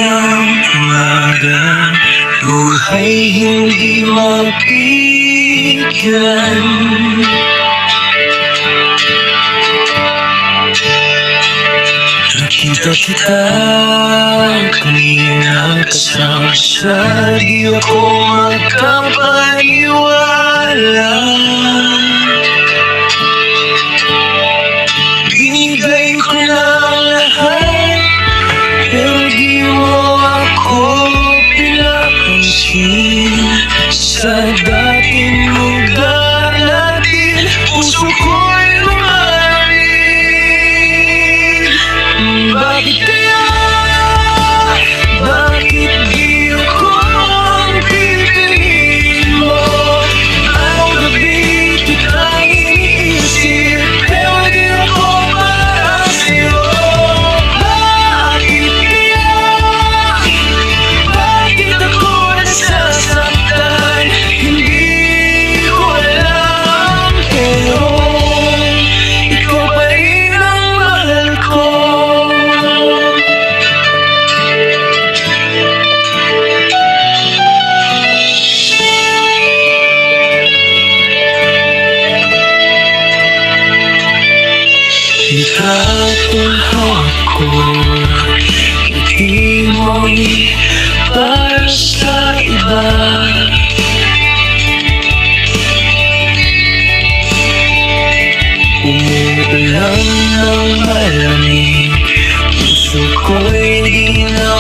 ng umaga, buhay hindi mapigyan. Nakita kita kanina kasama siya, di ako makapaniwala. Binigay ko na ang lahat, pero di mo ako pinapansin. Sa dating lugar natin, puso ko'y lumarin. Bakit kaya? Bakit di ako ang pipiliin mo? Araw-gabi kitang iniisip, pero di ako para sa'yo. Bakit kaya? Bakit ako nasasaktan? Hindi ko alam, pero ikaw pa rin ang mahal ko. Itatulha ko, hindi mo'y para sa iba. Umuulan ng malamig, puso ko'y di na